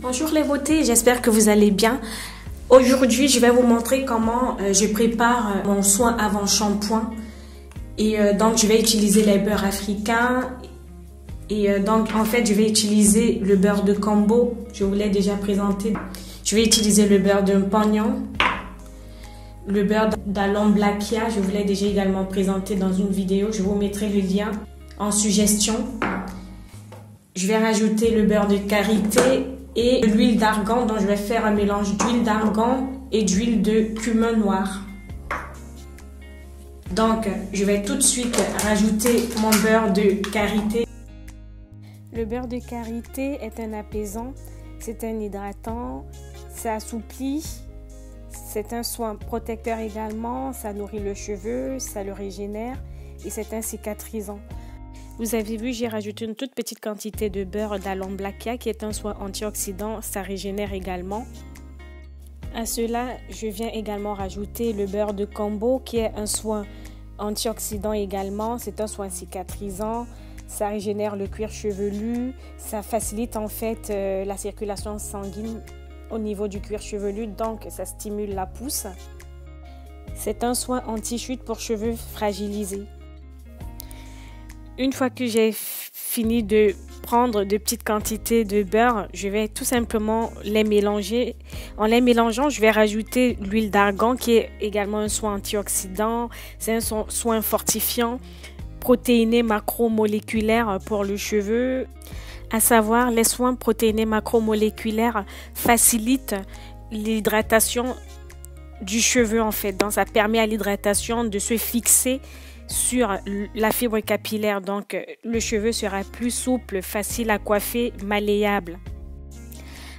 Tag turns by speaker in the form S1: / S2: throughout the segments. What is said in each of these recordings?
S1: Bonjour les beautés, j'espère que vous allez bien. Aujourd'hui, je vais vous montrer comment je prépare mon soin avant shampoing. Et donc, je vais utiliser les beurres africains. Et donc, en fait, je vais utiliser le beurre de Combo. Je vous l'ai déjà présenté. Je vais utiliser le beurre de Pognon, le beurre d'Alomblachia. Je vous l'ai déjà également présenté dans une vidéo. Je vous mettrai le lien en suggestion. Je vais rajouter le beurre de karité et l'huile d'argan, donc je vais faire un mélange d'huile d'argan et d'huile de cumin noir. Donc, je vais tout de suite rajouter mon beurre de karité.
S2: Le beurre de karité est un apaisant, c'est un hydratant, ça assouplit, c'est un soin protecteur également, ça nourrit le cheveu, ça le régénère et c'est un cicatrisant. Vous avez vu, j'ai rajouté une toute petite quantité de beurre d'Alomblachia qui est un soin antioxydant, ça régénère également. À cela, je viens également rajouter le beurre de Combo qui est un soin antioxydant également, c'est un soin cicatrisant, ça régénère le cuir chevelu, ça facilite en fait la circulation sanguine au niveau du cuir chevelu, donc ça stimule la pousse. C'est un soin anti-chute pour cheveux fragilisés. Une fois que j'ai fini de prendre de petites quantités de beurre, je vais tout simplement les mélanger. En les mélangeant, je vais rajouter l'huile d'argan qui est également un soin antioxydant. C'est un soin fortifiant, protéiné macromoléculaire pour le cheveu. À savoir, les soins protéinés macromoléculaires facilitent l'hydratation du cheveu en fait. Donc, ça permet à l'hydratation de se fixer sur la fibre capillaire, donc le cheveu sera plus souple, facile à coiffer, malléable.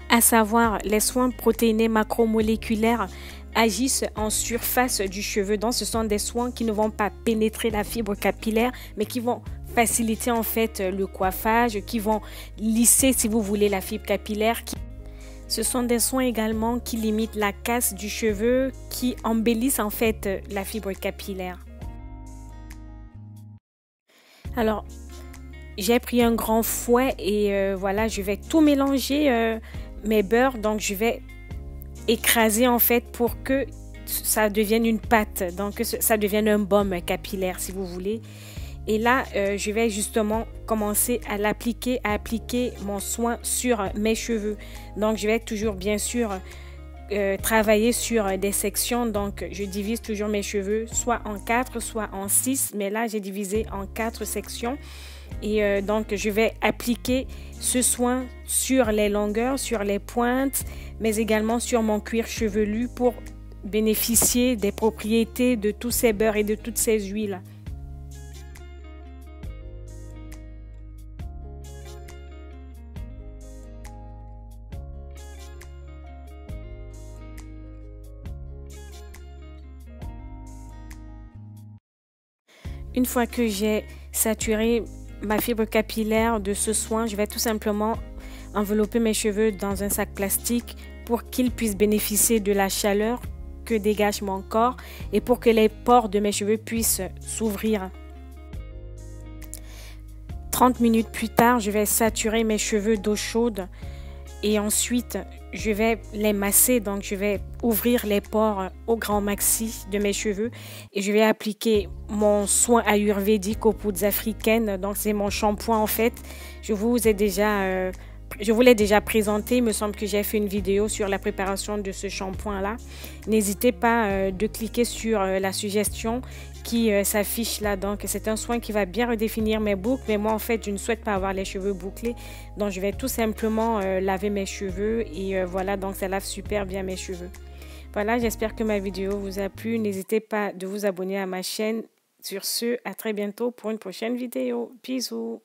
S2: À savoir, les soins protéinés macromoléculaires agissent en surface du cheveu, donc ce sont des soins qui ne vont pas pénétrer la fibre capillaire, mais qui vont faciliter en fait le coiffage, qui vont lisser si vous voulez la fibre capillaire. Ce sont des soins également qui limitent la casse du cheveu, qui embellissent en fait la fibre capillaire. Alors, j'ai pris un grand fouet et voilà, je vais tout mélanger mes beurres. Donc, je vais écraser en fait pour que ça devienne une pâte. Donc, que ça devienne un baume capillaire si vous voulez. Et là, je vais justement commencer à appliquer mon soin sur mes cheveux. Donc, je vais toujours bien sûr travailler sur des sections, donc je divise toujours mes cheveux soit en 4 soit en 6, mais là j'ai divisé en 4 sections et donc je vais appliquer ce soin sur les longueurs, sur les pointes, mais également sur mon cuir chevelu pour bénéficier des propriétés de tous ces beurres et de toutes ces huiles. Une fois que j'ai saturé ma fibre capillaire de ce soin, je vais tout simplement envelopper mes cheveux dans un sac plastique pour qu'ils puissent bénéficier de la chaleur que dégage mon corps et pour que les pores de mes cheveux puissent s'ouvrir. 30 minutes plus tard, je vais saturer mes cheveux d'eau chaude et ensuite je vais les masser, donc je vais ouvrir les pores au grand maxi de mes cheveux et je vais appliquer mon soin ayurvédique aux poudres africaines. Donc c'est mon shampoing en fait. Je vous l'ai déjà présenté. Il me semble que j'ai fait une vidéo sur la préparation de ce shampoing là. N'hésitez pas de cliquer sur la suggestion qui s'affiche là. Donc c'est un soin qui va bien redéfinir mes boucles, mais moi en fait je ne souhaite pas avoir les cheveux bouclés, donc je vais tout simplement laver mes cheveux et voilà, donc ça lave super bien mes cheveux. Voilà, j'espère que ma vidéo vous a plu. N'hésitez pas de vous abonner à ma chaîne. Sur ce, à très bientôt pour une prochaine vidéo. Bisous.